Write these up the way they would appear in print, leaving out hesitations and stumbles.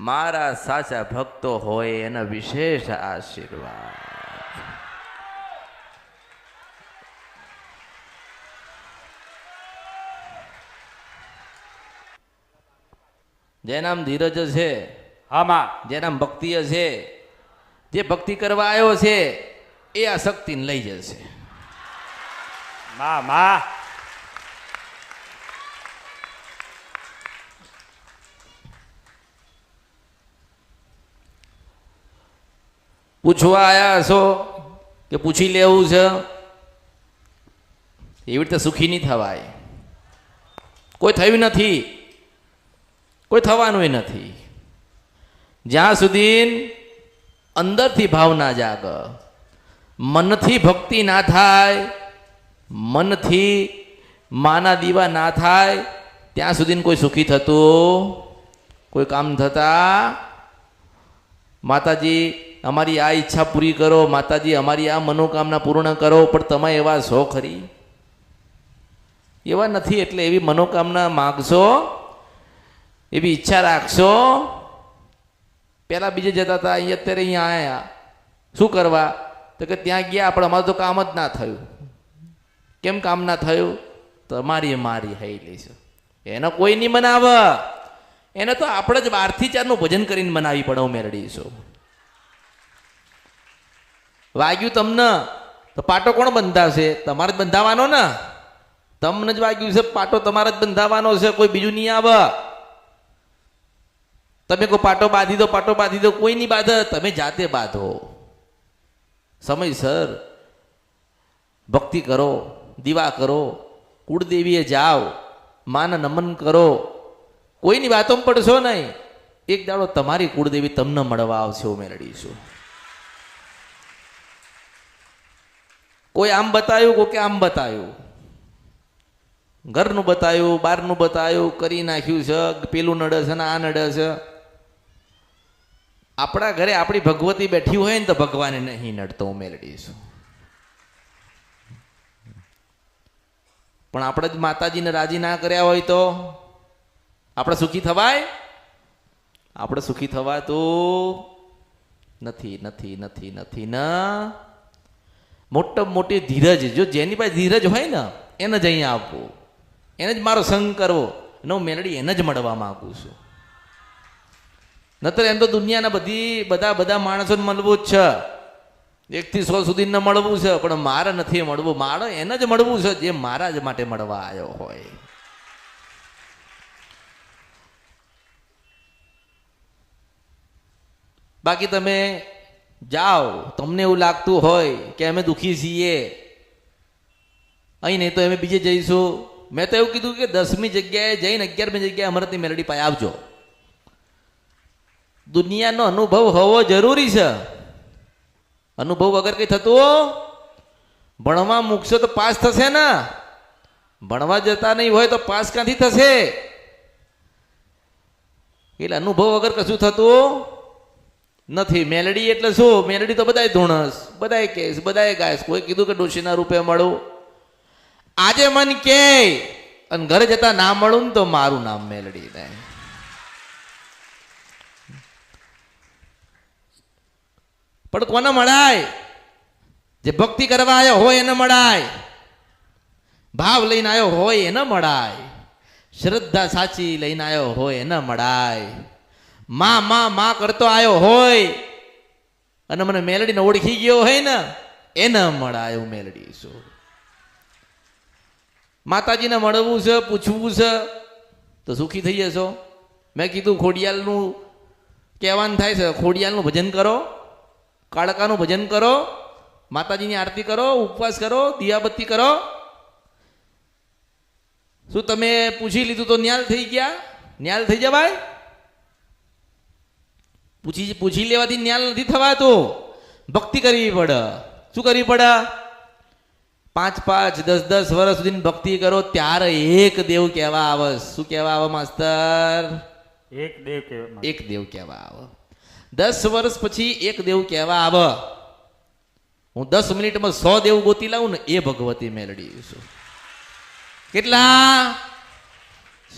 મારા સાચા ભક્તો હોય એના વિશેષ આશીર્વાદ. જેના નામ ધીરજ છે, હા માં, જેના નામ ભક્તિ છે, જે ભક્તિ કરવા આવ્યો છે એ આ શક્તિને લઈ જશે. માં માં પૂછવા આવ્યા છો કે પૂછી લેવું છે? એવી રીતે સુખી નહીં થવાય. કોઈ થયું નથી, કોઈ થવાનું નથી. જ્યાં સુધી અંદરથી ભાવ ના જાગ, મનથી ભક્તિ ના થાય, મનથી માના દીવા ના થાય, ત્યાં સુધી કોઈ સુખી થતું, કોઈ કામ થતા. માતાજી અમારી આ ઈચ્છા પૂરી કરો, માતાજી અમારી આ મનોકામના પૂર્ણ કરો, પણ તમે એવા છો ખરી? એવા નથી. એટલે એવી મનોકામના માગશો, એવી ઈચ્છા રાખશો. પહેલાં બીજે જતા હતા, અહીંયા અત્યારે અહીંયા આવ્યા શું કરવા? તો કે ત્યાં ગયા પણ અમારું તો કામ જ ના થયું. કેમ કામ ના થયું? તમારી મારી હઈ લઈશું. એને કોઈ નહીં બનાવે, એને તો આપણે જ 12 થી 4 નું ભજન કરીને બનાવી પડે. હું મેળવીશું. વાગ્યું તમને તો પાટો કોણ બંધાશે? તમારે જ બંધાવાનો ને. તમને જ વાગ્યું છે પાટો, તમારે જ બંધાવાનો છે, કોઈ બીજું નહીં આવે. તમે કોઈ પાટો બાંધી દો, પાટો બાંધી દો, કોઈ નહીં બાંધે, તમે જાતે બાંધો. સમયસર ભક્તિ કરો, દીવા કરો, કુળદેવીએ જાઓ, માને નમન કરો. કોઈની વાતોમાં પડશો નહીં. એક દાડો તમારી કુળદેવી તમને મળવા આવશે. હું મેળવીશું. કોઈ આમ બતાવ્યું, કોઈ આમ બતાવ્યું, ઘરનું બતાવ્યું, બહારનું બતાવ્યું, કરી નાખ્યું છે, પેલું નડે છે ને આ નડે છે. આપણા ઘરે આપણી ભગવતી બેઠી હોય ને તો ભગવાને નહીં નડતો. હું મેળવીશું. પણ આપણે જ માતાજીને રાજી ના કર્યા હોય તો આપણે સુખી થવાય? આપણે સુખી થવાતું નથી, નથી, નથી, નથી ના. મોટામાં મોટી ધીરજ, જો જેની પાસે ધીરજ હોય ને એને જ અહીંયા આપવું, એને જ મારો સંગ કરવો. એનો મેલડી એને જ મળવા માંગુ છું. નતર એમ તો દુનિયાના બધા માણસોને મળવું જ છે. 1 થી 100 સુધી ન મળવું છે, પણ મારે નથી મળવું. મારે એને જ મળવું છે જે મારા જ માટે મળવા આવ્યો હોય. બાકી તમે જાઓ, તમને એવું લાગતું હોય કે અમે દુઃખી છીએ, અહીં નહીં તો અમે બીજે જઈશું. મેં તો એવું કીધું કે 10મી જગ્યાએ જઈને 11મી જગ્યાએ અમૃતની મેલડી પાસે આવજો. દુનિયાનો અનુભવ હોવો જરૂરી છે. અનુભવ વગર કઈ થતું? ભણવા મૂકશો તો પાસ થશે ને. ભણવા જતા નહીં હોય તો પાસ ક્યાંથી થશે? એટલે અનુભવ વગર કશું થતું નથી. મેલડી એટલે શું? મેલડી તો બધાય ધૂણસ, બધાય કેસ, બધાય ગાયસ. કોઈ કીધું કે ડોશીના રૂપે મળું? આજે મન કે અને ઘરે જતા ના મળું ને તો મારું નામ મેલડી નહીં. પણ કોને મળાય? જે ભક્તિ કરવા આવ્યો હોય એને મળાય. ભાવ લઈને આવ્યો હોય એને મળાય. શ્રદ્ધા સાચી લઈને આવ્યો હોય એને મળાય. માં કરતો આવ્યો હોય અને મને મેલડીને ઓળખી ગયો હોય ને એને મળાય. હું મેલડી છું. માતાજીને મળવું છે, પૂછવું છે તો સુખી થઈ જશો. મેં કીધું ખોડિયાલનું કહેવાનું થાય છે, ખોડિયાલનું ભજન કરો, કાળકાનું ભજન કરો, માતાજીની આરતી કરો, ઉપવાસ કરો, દિયાબત્તી કરો. શું તમે પૂછી લીધું તો ન્યાલ થઈ ગયા? ન્યાલ થઈ જવાય? પૂછી લેવાથી ન્યાલ નથી થવાતું. ભક્તિ કરવી પડે. શું કરવી પડે? 5, 10 વર્ષ સુધી ભક્તિ કરો ત્યારે એક દેવ કહેવા આવે. શું કહેવા આવે માસ્તર? એક દેવ કહેવા. એક દેવ કહેવા આવે. 10 વર્ષ પછી એક દેવ કહેવા આવે. હું 10 મિનિટમાં 100 દેવ ગોતી લાવું ને એ ભગવતી મેલડી છું. કેટલા?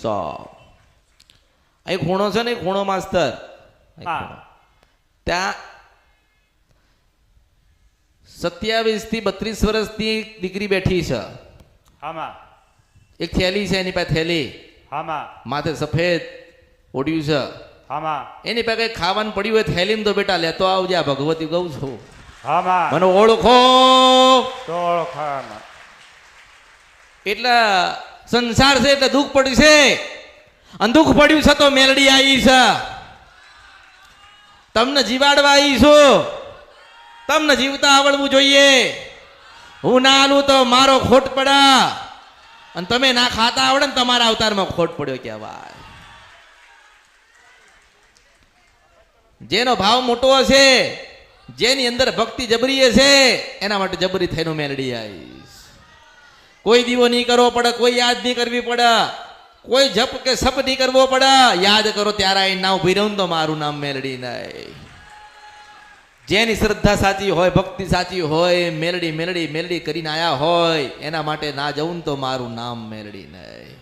100. અહીં ખૂણો છે ને, ખૂણો માસ્તર હા. ત્યાં 27 થી 32 વર્ષની એક દીકરી બેઠી છે. હા માં. એક થેલી છે, એની પાસે થેલી, હા માં. માથે સફેદ ઓઢ્યું છે. હા માં. એની પાસે કઈ ખાવાનું પડ્યું હોય થેલીમાં તો બેટા લેતો આવજે, આ ભગવતી કહું છું. હા માં. મને ઓળખો. તો ઓળખા માં. એટલે સંસાર છે એટલે દુઃખ પડ્યું છે, અને દુઃખ પડ્યું છે તો મેલડી આવી છે. તમને જીવાડવા આવી છું. તમને જીવતા આવડવું જોઈએ. હું ના આલું તો મારો ખોટ પડે, અને તમે ના ખાતા આવડે ને તમારા અવતારમાં ખોટ પડ્યો કહેવાય. જેનો ભાવ મોટો હશે, જેની અંદર ભક્તિ જબરી હશે, એના માટે જબરી થઈને મેલડી આવીશ. કોઈ દીવો નહીં કરવો પડે, કોઈ યાદ નહીં કરવી પડે, કોઈ જપ કે સપ નહીં કરવો પડે. યાદ કરો ત્યારે અહીં ના ઉભી રહું તો મારું નામ મેલડી નહીં. જેની શ્રદ્ધા સાચી હોય, ભક્તિ સાચી હોય, મેલડી મેલડી મેલડી કરીને આયા હોય, એના માટે ના જવું તો મારું નામ મેલડી નહીં.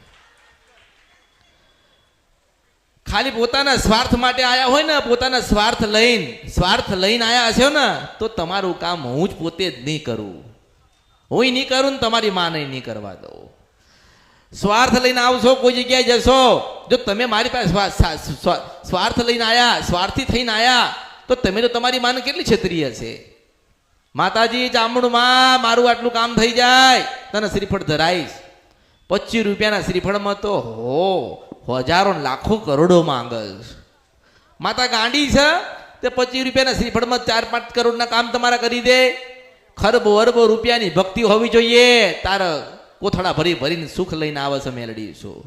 ખાલી પોતાના સ્વાર્થ માટે આયા હોય ને, પોતાના સ્વાર્થ લઈને આયા હશે ને, તો તમારું કામ હું જ પોતે જ નહીં કરું. હું નહીં કરું ને તમારી માને નહીં કરવા દઉં. સ્વાર્થ લઈને આવશો, કોઈ જગ્યાએ જશો, જો તમે મારી પાસે સ્વાર્થ લઈને આયા, સ્વાર્થી થઈને આયા, તો તમે તો તમારી માને કેટલી છેતરી હશે. માતાજી ચામુંડમાં મારું આટલું કામ થઈ જાય, તને શ્રીફળ ધરાઈશ. 25 રૂપિયાના શ્રીફળમાં તો હજારો લાખો કરોડો માંગસ. માતા ગાંડી છે તે 25 રૂપિયાના શ્રીફળમાં 4-5 કરોડના કામ તમારા કરી દે. ખરબો અરબો રૂપિયાની ભક્તિ હોવી જોઈએ. તારા કોથળા ભરી ભરીને સુખ લઈને આવે છે મેલડી શું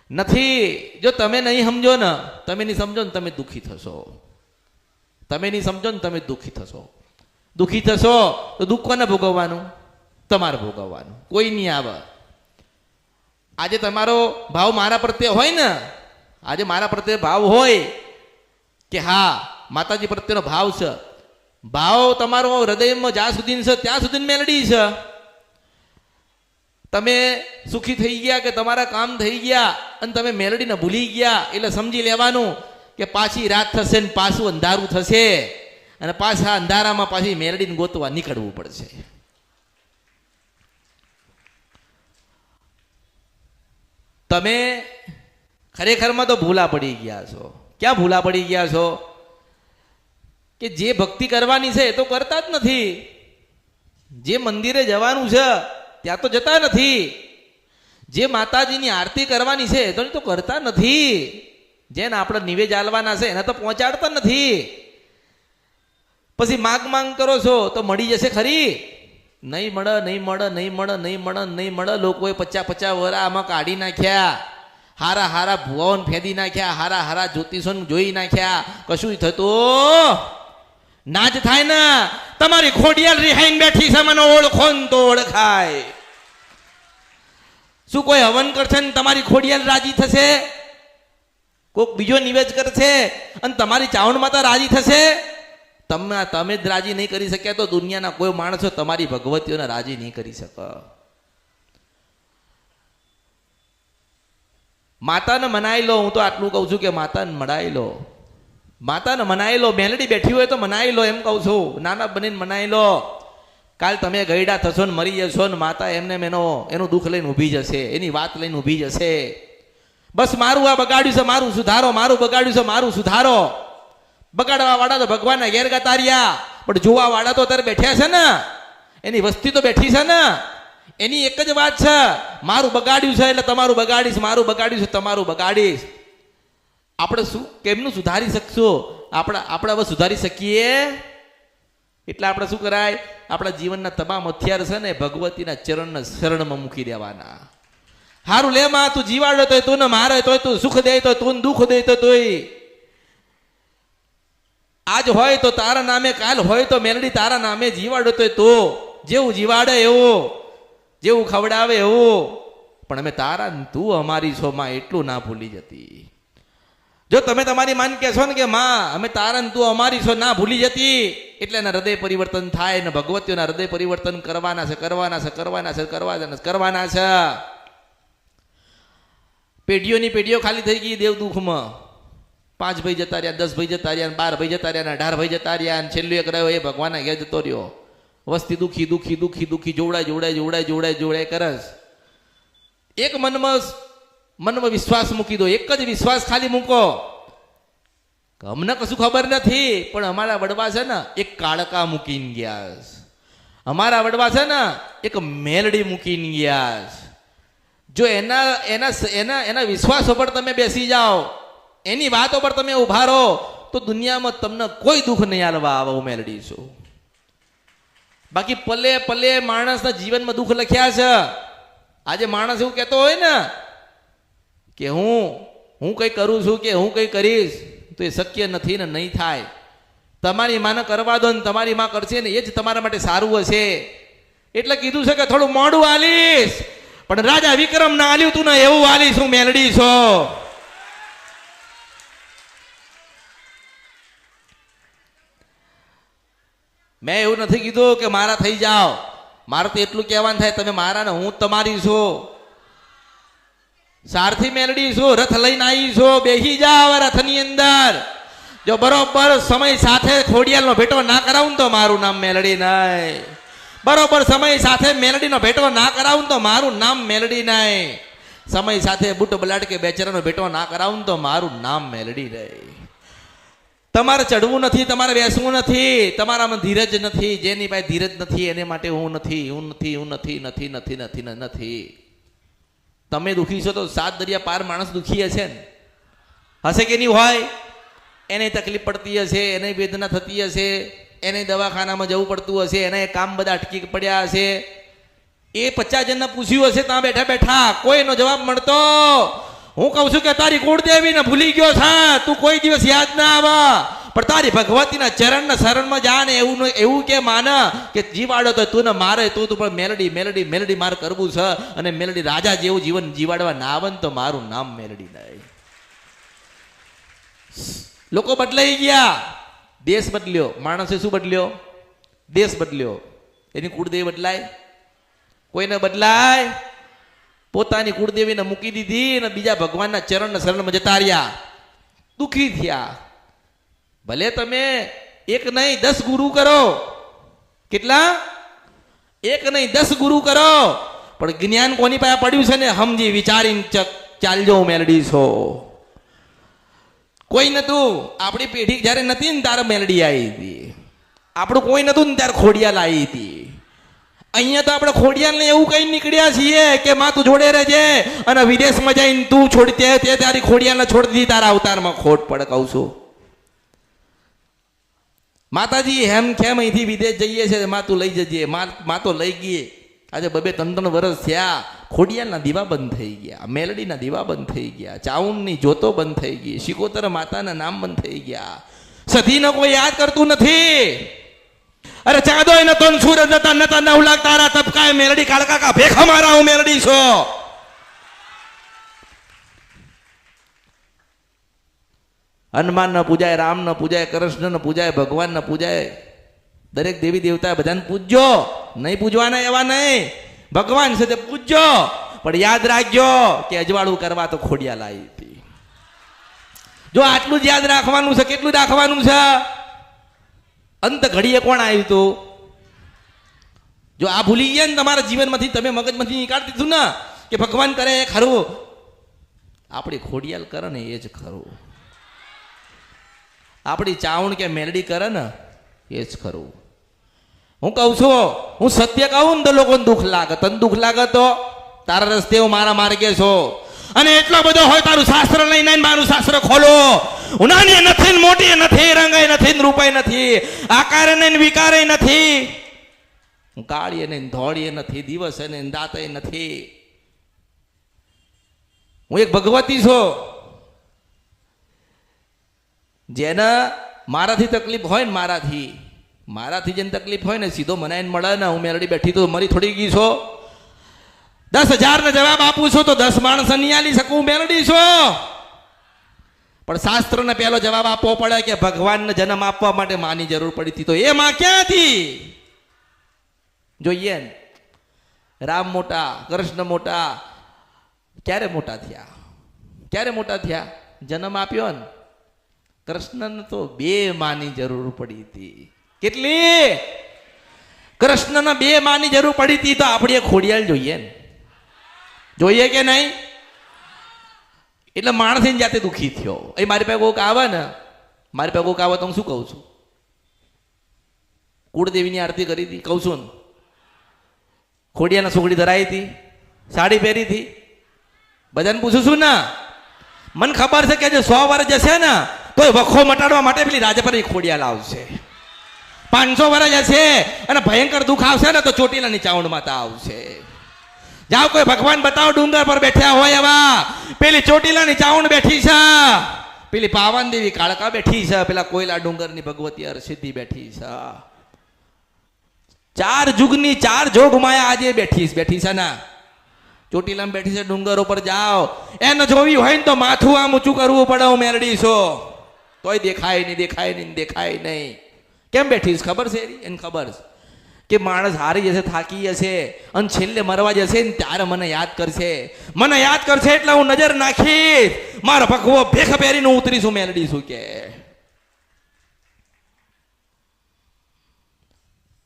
નથી. જો તમે નહીં સમજો ને, તમે નહીં સમજો ને, તમે દુઃખી થશો. તમે નહીં સમજો ને, તમે દુઃખી થશો. દુઃખી થશો તો દુઃખ કોને ભોગવવાનું? તમારે ભોગવવાનું, કોઈ નહીં આવે. આજે તમારો ભાવ મારા પ્રત્યે હોય ને, આજે મારા પ્રત્યે ભાવ હોય કે હા માતાજી પ્રત્યેનો ભાવ છે, ભાવ તમારો હૃદયમાં જ્યાં સુધી છે ત્યાં સુધી મેલડી છે. તમે સુખી થઈ ગયા કે તમારા કામ થઈ ગયા અને તમે મેલડીને ભૂલી ગયા, એટલે સમજી લેવાનું કે પાછી રાત થશે ને પાછું અંધારું થશે, અને પાછા અંધારામાં પાછી મેલડીને ગોતવા નીકળવું પડશે. તમે ખરેખરમાં તો ભૂલા પડી ગયા છો. ક્યાં ભૂલા પડી ગયા છો? કે જે ભક્તિ કરવાની છે એ તો કરતા જ નથી. જે મંદિરે જવાનું છે ત્યાં તો જતા નથી. જે માતાજીની આરતી કરવાની છે તો કરતા નથી. જેને આપણે નિવેદ આલવાના છે એને તો પહોંચાડતા નથી. પછી માંગ કરો છો તો મળી જશે ખરી? નહીં મળે, નહીં મળે, નહીં મળે, નહીં મળે, નહીં મળે. લોકોએ 50 વરા આમાં કાઢી નાખ્યા, હારા હારા ભુવાઓને ફેદી નાખ્યા, હારા હારા જ્યોતિષોને જોઈ નાખ્યા, કશું થતું ના જ થાય ને. તમારી ખોડિયાલ રિહાઈને બેઠી છે, મને ઓળખો ને તો ઓળખાય. શું કોઈ હવન કરશે ને તમારી ખોડિયાલ રાજી થશે? કોઈક બીજો નિવેદ કરશે અને તમારી ચાવણ માતા રાજી થશે? તમે જ રાજી નહીં કરી શક્યા તો દુનિયાના કોઈ માણસો તમારી ભગવતીઓને રાજી નહીં કરી શકે. માતાને મનાઈ લો. હું તો આટલું કહું છું કે માતાને મનાઈ લો. માતાને મનાઈ લો. મેલડી બેઠી હોય તો મનાઈ લો, એમ કહું છું. નાના બનીને મનાઈ લો. કાલ તમે ગયડા થશો ને મરી જશો ને માતા એમને એનું દુઃખ લઈને ઊભી જશે, એની વાત લઈને ઊભી જશે. બસ મારું આ બગાડ્યું છે, મારું સુધારો, મારું બગાડ્યું છે, મારું સુધારો. બગાડવા વાળા તો ભગવાનના ઘેર ગાતા રહ્યા, પણ જોવા વાળા તો અત્યારે બેઠ્યા છે ને, એની વસ્તી તો બેઠી છે ને. એની એક જ વાત છે, મારું બગાડ્યું છે એટલે તમારું બગાડીશ, મારું બગાડ્યું છે તમારું બગાડીશ. આપણે શું કેમનું સુધારી શકશું? આપણે હવે સુધારી શકીએ? એટલે આપણે શું કરાય? આપણા જીવનના તમામ હથિયાર છે ને ભગવતીના ચરણના શરણમાં મૂકી દેવાના. હારું લે માં, તું જીવાડો તો તું ને મારે તોય તું, સુખ દે તો તું, દુઃખ દે તો તોય. આજ હોય તો તારા નામે, કાલ હોય તો મેલડી તારા નામે. જીવાડો તો તું, જેવું જીવાડે એવું, જેવું ખવડાવે એવું. પણ અમે તારા, તું અમારી છો માં, એટલું ના ભૂલી જતી. જો તમે તમારી માન કહેશો ને કે માં અમે તારા ને તું અમારી છો, ના ભૂલી જતી, એટલે એના હૃદય પરિવર્તન થાય ને ભગવતીઓના હૃદય પરિવર્તન કરવાના છે, કરવાના છે, કરવાના છે, કરવાના છે. પેઢીઓની પેઢીઓ ખાલી થઈ ગઈ દેવ દુઃખમાં. 5 ભાઈ જતા રહ્યા, 10 ભાઈ જતા રહ્યા, 12 ભાઈ જતા રહ્યા, 18 ભાઈ જતા રહ્યા, અને છેલ્લું એક રહ્યો એ ભગવાનના ઘેર જતો રહ્યો. વસ્તી દુખી દુખી દુખી દુખી જોવડાય કરસ. એક મનમાં વિશ્વાસ મૂકી દો, એક જ વિશ્વાસ ખાલી મૂકો. અમને કશું ખબર નથી, પણ અમારા વડવા છે ને એક કાળકા મૂકીને ગયા. અમારા વડવા છે ને એક મેલડી મૂકીને ગયા. જો એના વિશ્વાસ ઉપર તમે બેસી જાઓ, એની વાતો પર તમે ઉભા રહો, તો દુનિયામાં તમને કોઈ દુઃખ નહીં આલવા આવે. હું મેલડી છું. બાકી પલે પલે માણસના જીવનમાં દુઃખ લખ્યા છે. આજે માણસ એવું કહેતો હોય ને કે હું કંઈ કરું છું કે હું કંઈ કરીશ, તો એ શક્ય નથી ને નહીં થાય. તમારી માને કરવા દો ને તમારી માં કરશે ને એ જ તમારા માટે સારું હશે. એટલે કીધું છે કે થોડું મોડું આલીશ, પણ રાજા વિક્રમ ના આલ્યું તું ને એવું આલીશ. હું મેલડી છો. મેં એવું નથી કીધું કે મારા થઈ જાઓ. મારે તો એટલું કહેવાનું થાય તમે મારા ને હું તમારી છું. સારથી મેલડી છું. રથ લઈને આવી છું. બેસી જાવ રથની અંદર. જો બરોબર સમય સાથે ખોડિયાલનો ભેટો ના કરાવું તો મારું નામ મેલડી નહીં. બરોબર સમય સાથે મેલડીનો ભેટો ના કરાવું તો મારું નામ મેલડી નહીં. સમય સાથે બુટ બલાડ કે બેચરાનો ભેટો ના કરાવું તો મારું નામ મેલડી નહીં. તમારે ચડવું નથી, તમારે બેસવું નથી, તમારામાં ધીરજ નથી. જેની પાસે ધીરજ નથી એને માટે હું નથી. તમે દુખી છો તો 7 દરિયા પાર માણસ દુખી હશે ને, હશે કે નહીં હોય? એને તકલીફ પડતી હશે, એને વેદના થતી હશે, એને દવાખાનામાં જવું પડતું હશે, એને કામ બધા અટકી પડ્યા હશે. એ 50 જણને પૂછ્યું હશે ત્યાં બેઠા બેઠા, કોઈનો જવાબ મળતો. હું કહું છું કે તારી કુળદેવીને ભૂલી ગયો છે તું, કોઈ દિવસ યાદ ના આવે. પણ તારી ભગવતીના ચરણના શરણમાં જા ને એવું કે માને કે જીવાડો તો તું ને મારે તું પણ મેલડી મેલડી મેલડી મારે કરવું છે. અને મેલડી રાજા જેવું જીવન જીવાડવા ના આવે ને તો મારું નામ મેલડી નહીં. લોકો બદલાઈ ગયા, દેશ બદલ્યો. માણસે શું બદલ્યો? દેશ બદલ્યો. એની કુળદેવી બદલાય? કોઈને બદલાય? પોતાની કુળદેવીને મૂકી દીધી અને બીજા ભગવાનના ચરણના શરણમાં જતા રહ્યા, દુઃખી થયા. ભલે તમે 1 નહીં 10 ગુરુ કરો. કેટલા? 1 નહીં 10 ગુરુ કરો, પણ જ્ઞાન કોની પાસે પડ્યું છે ને સમજી વિચારીને ચાલજો. મેલડી છો. કોઈ નતું. આપણી પેઢી જયારે નથી ને ત્યારે મેલડી આવી હતી. આપણું કોઈ નતું ને ત્યારે ખોડિયાલ આવી હતી. અહીંયા તો આપણે ખોડિયાલને એવું કઈ નીકળ્યા છીએ કે માં તું જોડે રહેજે, અને વિદેશમાં જઈને તું છોડી તે તારી ખોડિયાલને છોડી દીધી. તારા અવતારમાં ખોટ પડે. કહું છું માતાજી હેમ ખેમ અહીંથી વિદેશ જઈએ છે, માં તું લઈ જજે. માં તો લઈ ગઈ. આજે 2-3 વર્ષ થયા. ખોડિયાલના દીવા બંધ થઈ ગયા, મેલડીના દીવા બંધ થઈ ગયા, ચાઉંડની જોતો બંધ થઈ ગઈ, શિકોતર માતાના નામ બંધ થઈ ગયા. સતીનો કોઈ યાદ કરતું નથી. અરે ચાદો નતો સૂરજ નતા નતા 9 લાખ તારા તપકાય મેલડી કાળકા કા ભેખા મારા. હું મેલડી છો. હનુમાન ન પૂજાય, રામ ન પૂજાય, કૃષ્ણ ન પૂજાય, ભગવાન ન પૂજાય. દરેક દેવી દેવતા બધાને પૂજજો. નહીં પૂજવાના એવા નહીં. ભગવાન છે તે પૂજજો, પણ યાદ રાખજો કે અજવાળું કરવા તો ખોડિયાલ આવી હતી. જો આટલું જ યાદ રાખવાનું છે. કેટલું રાખવાનું છે? અંત ઘડીએ કોણ આવ્યું હતું? જો આ ભૂલી ગયા ને તમારા જીવનમાંથી, તમે મગજમાંથી નીકાળી દીધું ને કે ભગવાન કરે એ ખરું, આપણી ખોડિયાલ કરે ને એ જ ખરું, આપણી ચાવણ કે મેલડી કરે ને એ જ ખરું. હું કહું છું, હું સત્ય કહું ને તો લોકોને દુઃખ લાગે. તને દુઃખ લાગે તો તારા રસ્તે હું મારા માર્ગે છો. અને એટલો બધો હોય તારું શાસ્ત્ર લઈને મારું શાસ્ત્ર ખોલો. ઉનાની નથી, મોટી નથી, રંગાઈ નથી, રૂપાઈ નથી, આકારે નહીં, વિકારે નથી, કાળીએ નહીં, ધોળીએ નથી, દિવસે નહીં, દાતે નથી. હું એક ભગવતી છું. જેને મારાથી તકલીફ હોય ને, મારાથી જેને તકલીફ હોય ને સીધો મનાઈને મળે ને. હું મેલડી બેઠી તો મરી થોડી ગઈ છો. 10,000 ને જવાબ આપું છું તો 10 માણસ નહીં આલી શકું. મેલડી છો. પણ શાસ્ત્રને પહેલો જવાબ આપવો પડે કે ભગવાનને જન્મ આપવા માટે માની જરૂર પડી હતી. તો એ માં ક્યાંથી? જોઈએ ને, રામ મોટા, કૃષ્ણ મોટા. ક્યારે મોટા થયા? જન્મ આપ્યો ને કૃષ્ણને તો 2 માની જરૂર પડી હતી. કેટલી? કૃષ્ણને 2 માની જરૂર પડી હતી. તો આપણે ખોડિયાલ જોઈએ ને, જોઈએ કે નહીં? એટલે માણસ એની જાતે દુઃખી થયો. એ મારી પાસે કોઈક આવે ને, મારી પાસે કોઈક આવે તો હું શું કહું છું? કુળદેવીની આરતી કરી હતી કહું છું ને, ખોડિયાના સુગડી ધરાઈ હતી, સાડી પહેરી હતી, બધાને પૂછું છું ને. મને ખબર છે કે જે 100 વર્ષ જશે ને તો વખો મટાડવા માટે પેલી રાજપરી ખોડિયાલ આવશે. 500 વર્ષ જશે અને ભયંકર દુઃખ આવશે ને તો ચોટીલાની ચાવંડ માતા આવશે. જાઓ કોઈ ભગવાન બતાવો ડુંગર પર બેઠ્યા હોય એવા. પેલી ચોટીલાની ચાવંડ બેઠી છે, પેલી પાવન દેવી કાળકા બેઠી છે, પેલા કોયલા ડુંગરની ભગવતી હરસિદ્ધિ બેઠી છે. 4 જુગની 4 જોગ માયા આજે બેઠી છે ને. ચોટીલામાં બેઠી છે, ડુંગર ઉપર જાઓ, એને જોવી હોય ને તો માથું આમ ઊંચું કરવું પડે. હું મેરડી છો તોય દેખાય નહીં. કેમ બેઠી છે ખબર છે? એને ખબર છે કે માણસ હારી જશે, થાકી જશે અને છેલ્લે મરવા જશે ને ત્યારે મને યાદ કરશે. મને યાદ કરશે એટલે હું નજર નાખીશ, મારો ભગવો ભેખ પહેરીને ઉતરીશું મેલડી છું. કે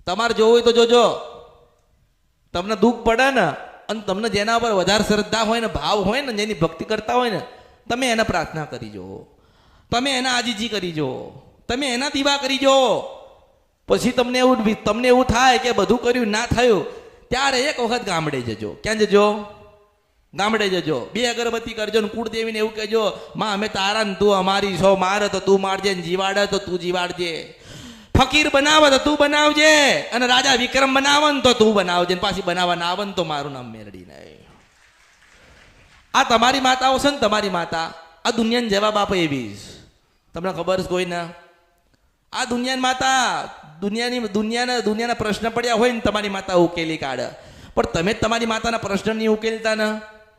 તમારે જોવું હોય તો જોજો. તમને દુઃખ પડે ને અને તમને જેના પર વધારે શ્રદ્ધા હોય ને, ભાવ હોય ને, જેની ભક્તિ કરતા હોય ને, તમે એને પ્રાર્થના કરી જો, તમે એના આજીજી કરી જો, તમે એના દીવા કરી જો. પછી તમને એવું થાય કે બધું કર્યું ના થયું, ત્યારે એક વખત ગામડે જજો. ક્યાં જજો? ગામડે જજો. 2 અગરબત્તી કરજો ને કુળદેવીને એવું કહેજો, માં અમે તારા ને તું અમારી છો, મારે તો તું મારજે ને જીવાડે તો તું જીવાડજે. ફકીર બનાવે તો તું બનાવજે અને રાજા વિક્રમ બનાવે ને તો તું બનાવજે, પાછી બનાવવા ના આવે ને તો મારું નામ મેરડી નહીં. આ તમારી માતાઓ છે ને, તમારી માતા આ દુનિયાને જવાબ આપે એવી. તમને ખબર છે કોઈને? આ દુનિયાની માતા દુનિયાના પ્રશ્ન પડ્યા હોય ને તમારી માતા ઉકેલી કાઢે. પણ તમે તમારી માતાના પ્રશ્ન નહીં ઉકેલતા ને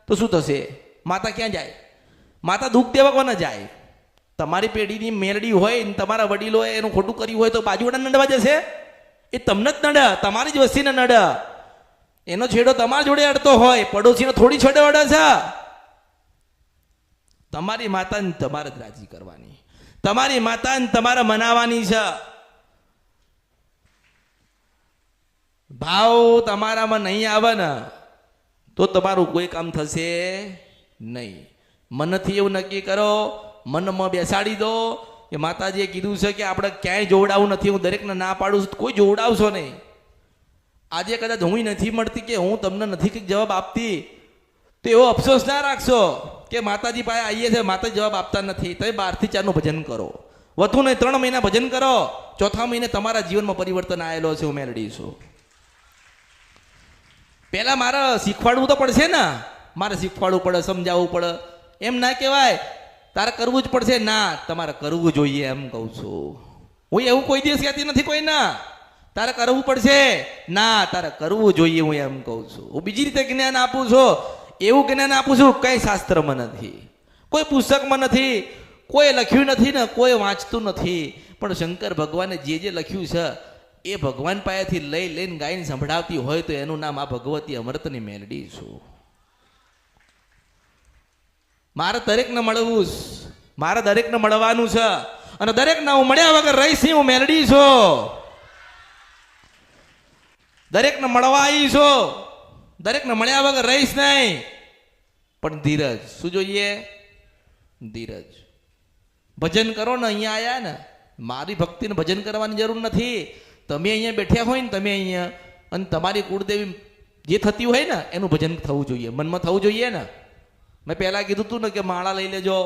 તો શું થશે? માતા ક્યાં જાય? માતા દુઃખ દેવા કોને જાય? તમારી પેઢીની મેરડી હોય ને તમારા વડીલોએ એનું ખોટું કર્યું હોય તો બાજુવાળા નડવા જશે? એ તમને જ નડે, તમારી જ વસ્તીને નડે. એનો છેડો તમારા જોડે અડતો હોય, પડોશીનો થોડી છેડો અડે છે. તમારી માતાને તમારે જ રાજી કરવાની, તમારી માતાને તમારે મનાવાની છે. ભાવ તમારામાં નહીં આવે ને તો તમારું કોઈ કામ થશે નહીં. મનથી એવું નક્કી કરો, મનમાં બેસાડી દો કે માતાજીએ કીધું છે કે આપણે ક્યાંય જોવડાવું નથી. હું દરેકને ના પાડું છું, કોઈ જોવડાવશો નહીં. આજે કદાચ હું નથી મળતી કે હું તમને નથી કંઈક જવાબ આપતી તો એવો અફસોસ ના રાખશો કે માતાજી પાસે આવીએ છે, માતાજી જવાબ આપતા નથી. તમે 12 થી 4 નું ભજન કરો, વધુ નહીં 3 મહિના ભજન કરો. 4થા મહિને તમારા જીવનમાં પરિવર્તન આવેલો છે. હું મેળવી છું. પહેલા મારે શીખવાડવું તો પડશે ને, મારે શીખવાડવું પડે, સમજાવવું પડે. એમ ના કહેવાય તારે કરવું જ પડશે. ના, તમારે કરવું જોઈએ એમ કહું છું. હું એવું કોઈ દિવસ કહેતી નથી કોઈ ના તારે કરવું પડશે. ના, તારે કરવું જોઈએ હું એમ કહું છું. હું બીજી રીતે જ્ઞાન આપું છું, એવું જ્ઞાન આપું છું કઈ શાસ્ત્રમાં નથી, કોઈ પુસ્તકમાં નથી, કોઈ લખ્યું નથી ને કોઈ વાંચતું નથી. પણ શંકર ભગવાને જે લખ્યું છે એ ભગવાન પાસેથી લઈને ગાઈને સંભળાવતી હોય તો એનું નામ આ ભગવતી અમૃતની મેલડી છું. મારે દરેકને મળવું, મારે દરેકને મળવાનું છે અને દરેકને હું મળ્યા વગર રહીશ. હું મેલડી છું, દરેકને મળવા આવી છું, દરેકને મળ્યા વગર રહીશ નહીં. પણ ધીરજ શું જોઈએ? ધીરજ. ભજન કરો ને, અહીંયા આયા ને, મારી ભક્તિને ભજન કરવાની જરૂર નથી. તમે અહીંયા બેઠ્યા હોય ને, તમે અહીંયા અને તમારી કુળદેવી જે થતી હોય ને એનું ભજન થવું જોઈએ, મનમાં થવું જોઈએ ને. મેં પહેલા કીધું હતું ને કે માળા લઈ લેજો.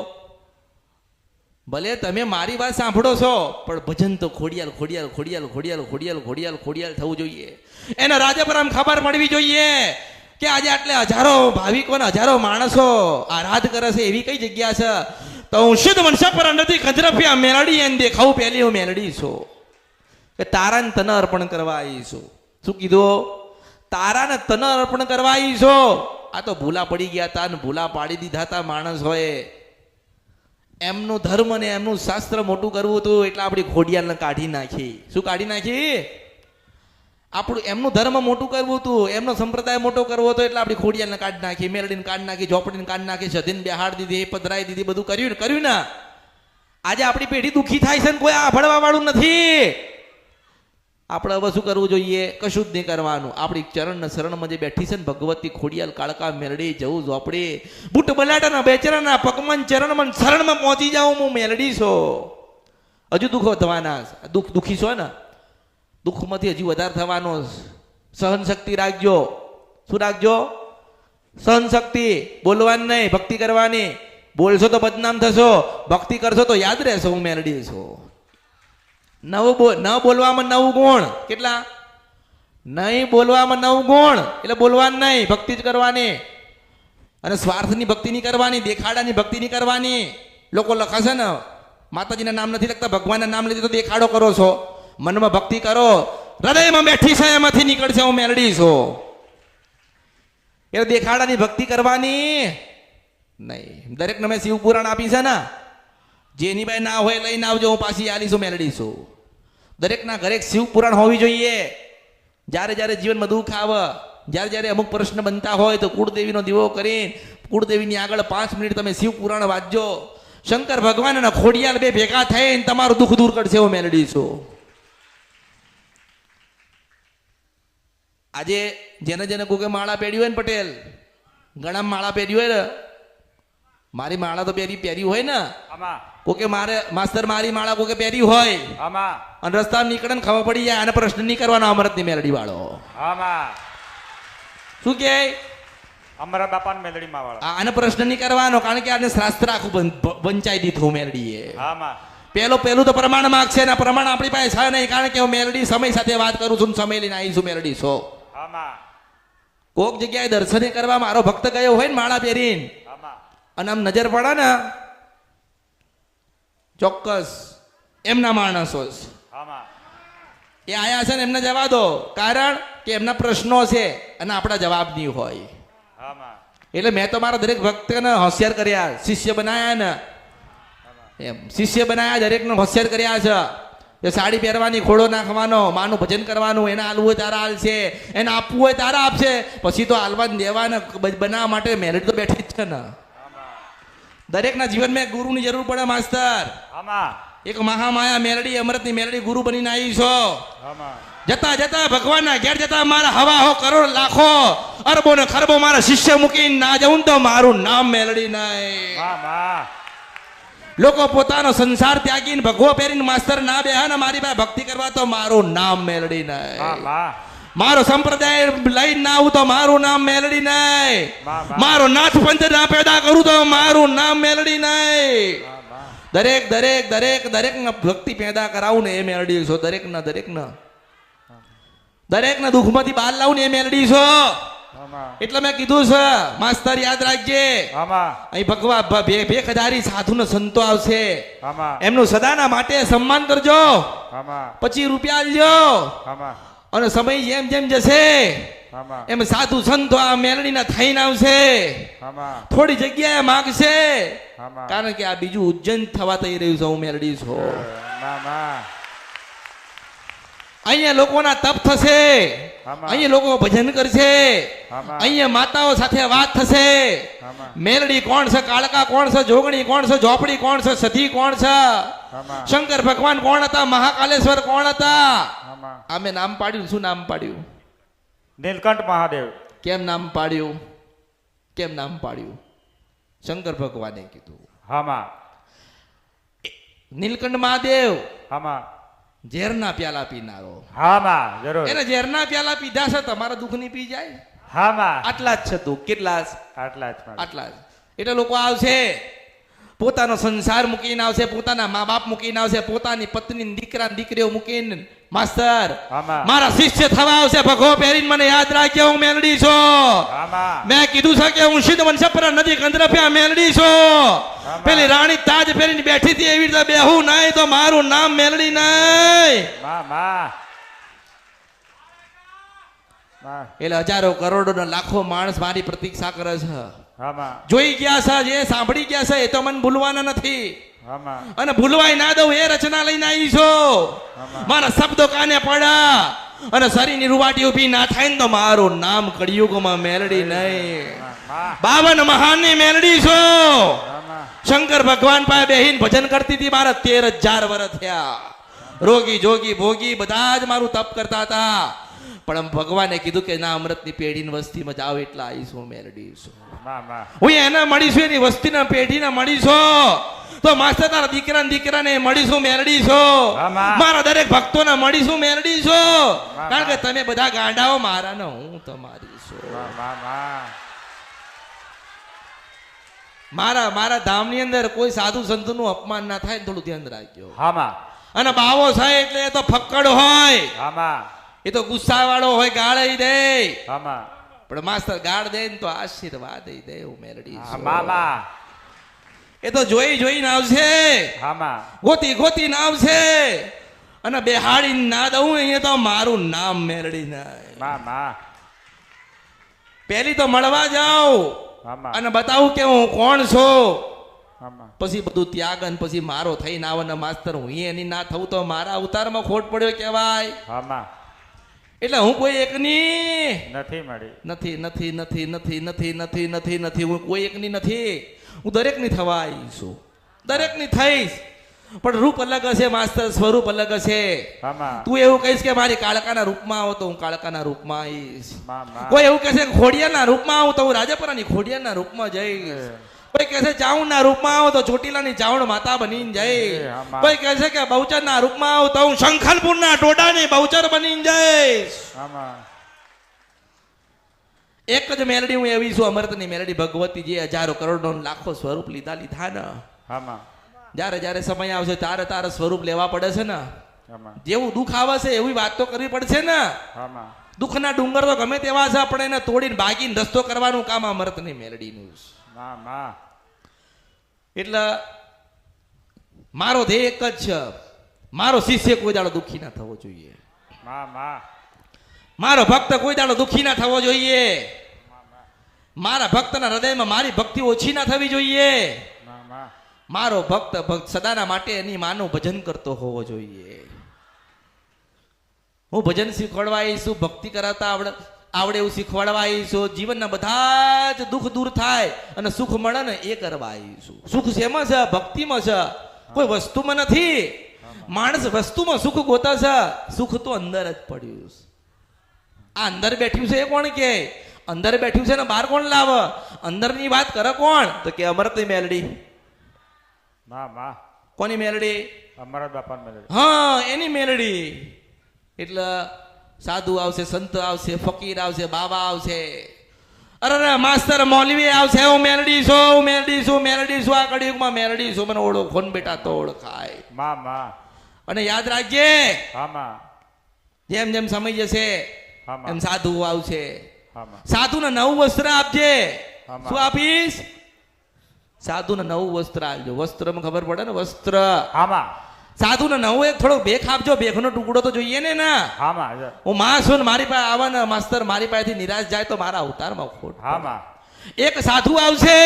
ભલે તમે મારી વાત સાંભળો છો પણ ભજન તો ખોડિયાલ ખોડિયાલ ખોડિયાલ ખોડિયાલ ખોડિયાલ ખોડિયાલ ખોડિયાલ થવું જોઈએ. એને રાજપરામ ખબર પડવી જોઈએ કે આજે આટલે હજારો ભાવિકોને હજારો માણસો આરાધ કરે છે એવી કઈ જગ્યા છે. તો હું શુદ્ધ મનસા પર નથી ખજરફિયા મેલડી એને દેખાવું પહેલી હું મેલડી છું કે તારાને તને અર્પણ કરવા આવી છું. શું કીધું? તારાને તને અર્પણ કરવા આવી છું. આ તો ભૂલા પડી ગયા હતા ને ભૂલા પાડી દીધા હતા માણસ હોય. એમનું ધર્મ ને એમનું શાસ્ત્ર મોટું કરવું હતું એટલે આપણી ખોડિયાલને કાઢી નાખી. શું કાઢી નાખી? આપણું એમનું ધર્મ મોટું કરવું હતું, એમનો સંપ્રદાય મોટો કરવો હતો એટલે આપણી ખોડિયાલને કાઢી નાખી, મેલડીને કાઢી નાખી, ઝોપડીને કાઢી નાખી, સધીને બેહાડી દીધી, પધરાઈ દીધી, બધું કર્યું ને. આજે આપણી પેઢી દુઃખી થાય છે ને કોઈ આભળવા વાળું નથી. આપણે હવે શું કરવું જોઈએ? કશું જ નહીં કરવાનું. આપણી ચરણના શરણમાં જે બેઠી છે ને ભગવતી ખોડિયાલ કાળકા મેલડી જવું ઝોપડી બુટ બલાટાના બેચરાના પગમન ચરણમાં શરણમાં પહોંચી જાઉં હું મેલડી છો. હજુ દુઃખો થવાના દુઃખી છો ને દુઃખમાંથી હજી વધારે થવાનો. સહન શક્તિ રાખજો. શું રાખજો? સહન શક્તિ. બોલવાની નહીં, ભક્તિ કરવાની. બોલશો તો બદનામ થશો, ભક્તિ કરશો તો યાદ રહેશો હું મેલડી છું. ન બોલવામાં 9 ગુણ. કેટલા? નહીં બોલવામાં 9 ગુણ. એટલે બોલવાનું નહીં, ભક્તિ જ કરવાની. અને સ્વાર્થની ભક્તિ નહીં કરવાની, દેખાડાની ભક્તિ નહીં કરવાની. લોકો લખે છે ને માતાજીના નામ નથી લખતા, ભગવાનના નામ લીધે તો દેખાડો કરો છો. મનમાં ભક્તિ કરો, હૃદયમાં બેઠી છે એમાંથી નીકળશે હું મેલડી છું. એટલે દેખાડાની ભક્તિ કરવાની નહીં. દરેકને મેં શિવ પુરાણ આપી છે ને, જેની ભાઈ ના હોય લઈને આવજો, હું પાછી આલીશું મેલડી છું. દરેકના ઘરે શિવ પુરાણ હોવી જોઈએ. જ્યારે જ્યારે જીવનમાં દુઃખ આવે, જ્યારે જ્યારે અમુક પ્રશ્ન બનતા હોય તો કુળદેવીનો દીવો કરીને કુળદેવીની આગળ 5 મિનિટ તમે શિવ પુરાણ વાંચજો. શંકર ભગવાન અને ખોડિયાલ બે ભેગા થઈને તમારું દુઃખ દૂર કરશે હું મેલડી છું. આજે જેને જેને કોકે માળા પહેરી હોય ને પટેલ, ઘણા માળા પહેરી હોય ને, મારી માળા તો પહેરી હોય ને, આમાં કોકે મારે માસ્તર મારી માળા કોકે પહેરી હોય આમાં અને રસ્તા નીકળે ને ખબર પડી જાય આને પ્રશ્ન નહીં કરવાનો અમરતની મેલડી વાળો. આમાં શું કે અમારા બાપાને મેલડીમાં વાળા આને પ્રશ્ન નહીં કરવાનો, કારણ કે આને શાસ્ત્ર આખું વંચાઈ દીધું મેલડીએ. આમાં પેલું તો પ્રમાણ માગશે ને પ્રમાણ આપણી પાસે છે નહીં, કારણ કે હું મેલડી સમય સાથે વાત કરું છું, સમય લઈને આવીશું મેલડી છો. આમાં કોક જગ્યાએ દર્શને કરવા મારો ભક્ત ગયો હોય ને માળા પહેરીને, આમાં અને આમ નજર પડે ને ચોક્કસ એમના માણસો આમાં એ આયા છે ને એમને જવા દો, કારણ કે એમના પ્રશ્નો છે અને આપણા જવાબ નહીં હોય. આમાં એટલે મેં તો મારા દરેક ભક્તને હોશિયાર કર્યા, શિષ્ય બનાયા ને, એમ શિષ્ય બનાયા, દરેકને હોશિયાર કર્યા છે. એ સાડી પહેરવાની, ખોડો નાખવાનો, માનું ભજન કરવાનું, એને આલવું હોય તારા હાલશે, એને આપવું હોય તારા આપશે. પછી તો હાલવા દેવાને બનાવવા માટે મેલડી તો બેઠી જ છે ને. દરેકના જીવનમાં ગુરુની જરૂર પડે માસ્તર. આમાં એક મહામાયા મેલડી, અમૃતની મેલડી ગુરુ બનીને આવી છો. આમાં જતા જતા ભગવાનના ઘેર જતા મારા હવા હો કરોડ લાખો અરબો ને ખરબો મારા શિષ્ય મૂકીને ના જવું તો મારું નામ મેલડી નહીં. આમાં લોકો પોતાનો સંસાર ત્યાગીને ભગવો પહેરીને માસ્તર ના બેહા ને મારી પાસે ભક્તિ કરવા તો મારું નામ મેલડી નહીં. આમાં મારો સંપ્રદાય લઈને ના આવું તો મારું નામ મેલડી નહીં. મારો નાથ પંથ ના પેદા કરું તો મારું નામ મેલડી નહીં. દરેક દરેક દરેક દરેક ભક્તિ પેદા કરાવું ને એ મેલડી છો. દરેકના દુઃખમાંથી બહાર લાવું ને એ મેલડી છો. એટલે મેં કીધું છે માસ્તર યાદ રાખજે, આમાં અહીં ભગવા ભેખધારી સાધુ ને સંતો આવશે, આમાં એમનું સદાના માટે સન્માન કરજો, આમાં પછી રૂપિયા આલજો. આમાં અને સમય જેમ જેમ જશે આમાં એમ સાધુ સંતો આ મેલડીના થઈને આવશે, આમાં થોડી જગ્યાએ માગશે, આમાં કારણ કે આ બીજું ઉજ્જૈન થવા થઈ રહ્યું છે હું મેલડી છું. આમાં અહીંયા લોકોના તપ થશે, અહીંયા લોકો ભજન કરશે, અહીંયા માતાઓ સાથે વાત થશે. મેલડી કોણ છે, કાળકા કોણ છે, જોગણી કોણ છે, ઝોપડી કોણ છે, સતી કોણ છે, શંકર ભગવાન કોણ હતા, મહાકાલેશ્વર કોણ હતા. અમે નામ પાડ્યું. શું નામ પાડ્યું? નીલકંઠ મહાદેવ. કેમ નામ પાડ્યું? શંકર ભગવાને કીધું. આમાં નીલકંઠ મહાદેવ આમાં ઝેરના પ્યાલા પીનારો. આમાં જરૂર એને ઝેરના પ્યાલા પીધા છે, તમારા દુઃખ ની પી જાય. આમાં આટલા જ છે દુઃખ. કેટલા? આટલા જ પણ. આટલા જ. એટલે લોકો આવશે, પોતાનો સંસાર મૂકીને આવશે, પોતાના મા બાપ મૂકીને આવશે, પોતાની પત્ની દીકરા દીકરીઓ મૂકીને માસ્તર મારા શિષ્ય થવા આવશે. ભગવો પહેરીને મને યાદ રાખજે હું મેલડી છું. મેં કીધું છે કે હું સિદ્ધ વંશપરા નદી કંદરફ્યા મેલડી છું. પેલી રાણી તાજ પહેરીને બેઠી હતી એવી રીતે બેહું નહીં તો મારું નામ મેલડી નહીં. એટલે હજારો કરોડો ને લાખો માણસ મારી પ્રતીક્ષા કરે છે. જોઈ ગયા છે, જે સાંભળી ગયા છે એ તો મને ભૂલવાના નથી, અને ભૂલવાય ના દઉં એ રચના લઈને આવી છો. મારા શબ્દો કાને પડ્યા, અને શરીરની રૂવાટી ઊભી ના થાય ને તો મારું નામ કળિયુગમાં મેલડી નહીં. માં 52 મહાનની મેલડી છો. માં શંકર ભગવાન પાસે બેહીને ભજન કરતી હતી. મારા 13,000 વર્ષ થયા. રોગી જોગી ભોગી બધા જ મારું તપ કરતા હતા. પણ ભગવાને કીધું કે ના, અમૃતની પેઢીની વસ્તીમાં જાઓ એટલે આવીશું મેલડી છું. માં હું એને મળીશું, એની વસ્તીના પેઢીને મળીશું. તો માસ્ટર તારા દીકરાને મળીશું મેલડી છો. આમાં. મારા દરેક ભક્તોને મળીશું મેલડી છો. આમાં. કારણ કે તમે બધા ગાંડાઓ મારા ને હું તમારી છું. માં મારા ધામની અંદર કોઈ સાધુ સંતનું અપમાન ના થાય ને થોડું ધ્યાન રાખજો. માં અને બાવો થાય એટલે એ તો ફક્કડ હોય, માં એ તો ગુસ્સા વાળો હોય, ગાળાઈ દે. માં પણ માસ્ટર ગાળ દે ને તો આશીર્વાદ દે. હું મેલડી છું. માં એ તો જોઈને આવશે, માં ગોતીને આવશે. અને બેહાડીને ના દઉં અહીંયા તો મારું નામ મેલડી ના. માં પેલી તો મળવા જાઉં માં અને બતાવું કે હું કોણ છું. માં પછી બધું ત્યાગ અને પછી મારો થઈને આવે ને માસ્તર હું એની ના થવું તો મારા અવતારમાં ખોટ પડ્યો કહેવાય. માં એટલે હું કોઈ એકની નથી મળી. નથી. હું કોઈ એકની નથી. હું દરેકની થવા આવી છું. દરેકની થઈશ. પણ રૂપ અલગ હશે માસ્તર, સ્વરૂપ અલગ હશે. માં તું એવું કહીશ કે મારી કાળકાના રૂપમાં આવો તો હું કાળકાના રૂપમાં આવીશ. માં કોઈ એવું કહેશે કે ખોડિયાના રૂપમાં આવું તો હું રાજપરાની ખોડિયાના રૂપમાં જઈશ. કોઈ કહેશે ચાવણના રૂપમાં આવો તો ચોટીલાની ચાવણ માતા બનીને જઈશ. આમાં. કોઈ કહેશે કે બહુચરના રૂપમાં આવો તો હું શંખલપુરના ટોડાની બહુચર બનીને જઈશ. માં એક જ મેલડી હું એવી છું, અમૃતની મેલડી ભગવતી, જે હજારો કરોડો લાખો સ્વરૂપ લીધા ને. માં જ્યારે સમય આવશે તારે સ્વરૂપ લેવા પડે છે ને. માં જેવું દુઃખ આવે છે એવી વાત તો કરવી પડશે ને. માં દુઃખના ડુંગર તો ગમે તેવા છે, આપણે એને તોડીને ભાગીને રસ્તો કરવાનું કામ અમૃતની મેલડીનું છે. માં એટલે મારો ધ્યેય એક જ છે, મારો શિષ્ય કોઈ દાડો દુઃખી ના થવો જોઈએ. માં મારો ભક્ત કોઈ દાડો દુઃખી ના થવો જોઈએ. મારા ભક્તના હૃદયમાં મારી ભક્તિ ઓછી ના થવી જોઈએ. માં મારો ભક્ત સદાના માટે એની માનું ભજન કરતો હોવો જોઈએ. હું ભજન શીખવાડવા આવીશું, ભક્તિ કરાવતા આવડે એવું શીખવાડવા આવીશું. જીવનના બધા જ દુઃખ દૂર થાય અને સુખ મળે ને એ કરવા આવીશું. સુખ શેમાં છે? ભક્તિમાં છે, કોઈ વસ્તુમાં નથી. માણસ વસ્તુમાં સુખ ગોતા છે, સુખ તો અંદર જ પડ્યું છે. આ અંદર બેઠ્યું છે એ કોણ કે? અંદર બેઠ્યું છે ને બહાર કોણ લાવે? અંદરની વાત કરે કોણ? તો કે અમૃતની મેલડી. માં કોની મેલડી? અમરત બાપા મેળવી. હા, એની મેલડી. એટલે સાધુ આવશે, સંત આવશે, ફકીર આવશે, બાબા આવશે. અરે માસ્તર મૌલવી આવશે. હું મેલડી છું. આ કળિયુગમાં મેલડી છું. મને ઓળખો ને બેટા તો ઓળખાય. માં અને યાદ રાખજે, માં જેમ જેમ સમય જશે એમ સાધુ આવશે. માં સાધુને નવું વસ્ત્ર આપજે. આમાં. શું આપીશ? સાધુને નવું વસ્ત્ર આપજો. વસ્ત્રમાં ખબર પડે ને, વસ્ત્ર. માં સાધુને નવું એક થોડો ભેખ આપજો. ભેખનો ટુકડો તો જોઈએ ને ના. માં હું માં છું ને મારી પાસે આવે ને માસ્તર મારી પાસેથી નિરાશ જાય તો મારા અવતારમાં ખોટ. માં એક સાધુ આવશે,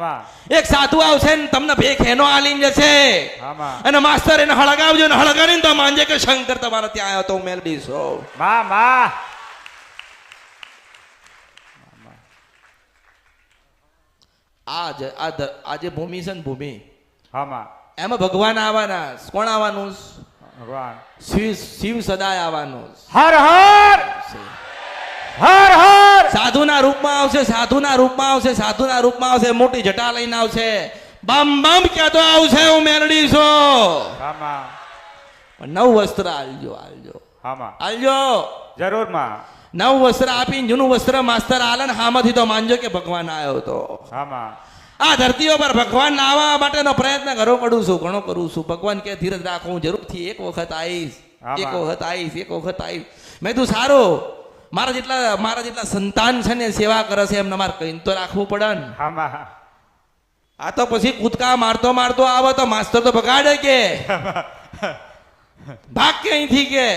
માં એક સાધુ આવશે ને તમને ભેખ એનો આલીને જશે. માં અને માસ્તર એને હળગાવજો ને હળગાવીને તો માનજે કે શંકર તમારા ત્યાં આવ્યો તો હું મેલડી છું. માં આજે ભૂમિ છે ને, ભૂમિ માં એમાં ભગવાન આવવાના. કોણ આવવાનું? ભગવાન શિવ સદાય આવવાનું. હર હર હર હર સાધુના રૂપમાં આવશે. મોટી જટા લઈને આવશે. બમ બમ ક્યાં તો આવશે હું મેલડી છું. માં નવ વસ્ત્ર આલજો. માં જરૂર માં નવ વસ્ત્ર આપીને જૂનું વસ્ત્ર માસ્તર આલન હામાંથી તો માનજો કે ભગવાન આવ્યો તો. માં આ ધરતીઓ પર ભગવાન આવવા માટેનો પ્રયત્ન ઘણો કરું છું. ભગવાન કે ધીરજ રાખો, હું જરૂરથી એક વખત આવીશ. મેં તું સારું, મારા જેટલા સંતાન છે ને સેવા કરે છે એમને મારે કઈ તો રાખવું પડે ને. માં આ તો પછી કૂદકા મારતો આવે તો માસ્તર તો બગાડે કે ભાગ કે અહીંથી કે.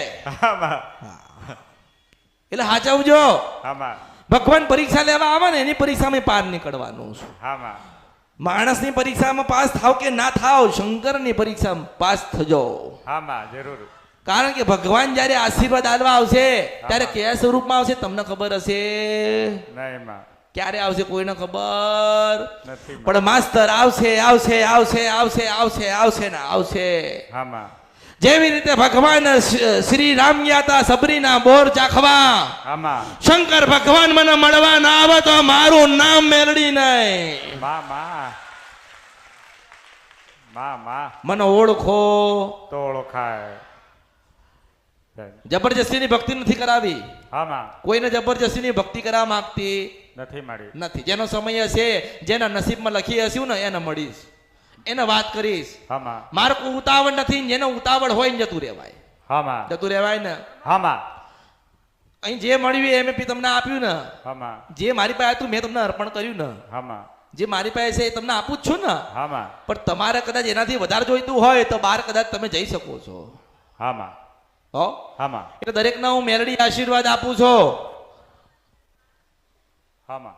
એટલે હાચવજો. માં ભગવાન પરીક્ષા લેવા આવે ને એની પરીક્ષામાં પાર નીકળવાનું છે. માં માણસની પરીક્ષામાં પાસ થાવ કે ના થાવ, શંકરની પરીક્ષામાં પાસ થજો. માં જરૂર કારણ કે ભગવાન જ્યારે આશીર્વાદ આલવા આવશે ત્યારે કયા સ્વરૂપમાં આવશે તમને ખબર હશે? નહીં માં. ક્યારે આવશે કોઈને ખબર નથી માં. પણ માસ્તર આવશે આવશે આવશે આવશે આવશે આવશે ને આવશે. હા માં. જેવી રીતે ભગવાન શ્રી રામ ગયા હતા સબરીના બોર ચાખવા, હા માં. શંકર ભગવાન મને મળવા ના આવે તો મારું નામ મેળડી નહીં. માં માં. માં માં. મને ઓળખો. તો ઓળખાય. જબરજસ્તીની ભક્તિ નથી કરાવી. હા માં. કોઈને જબરજસ્તીની ભક્તિ કરવા માંગતી નથી મળી. નથી. જેનો સમય હશે, જેના નસીબમાં લખી હશે ને એને મળીશ, એને વાત કરીશ. હા માં. મારે કોઈ ઉતાવળ નથી. જેનો ઉતાવળ હોય ને જતું રહેવાય. હા માં. જતું રહેવાય ને. હા માં. અહીં જે મળ્યું એમ તમને આપ્યું ને. હા માં. જે મારી પાસે હતું મેં તમને અર્પણ કર્યું ને. હા માં. જે મારી પાસે છે એ તમને આપું જ છું ને. હા માં. પણ તમારે કદાચ એનાથી વધારે જોઈતું હોય તો બહાર કદાચ તમે જઈ શકો છો. હા માં. હો હા માં. એટલે દરેકના હું મેલડી આશીર્વાદ આપું છું. હા માં.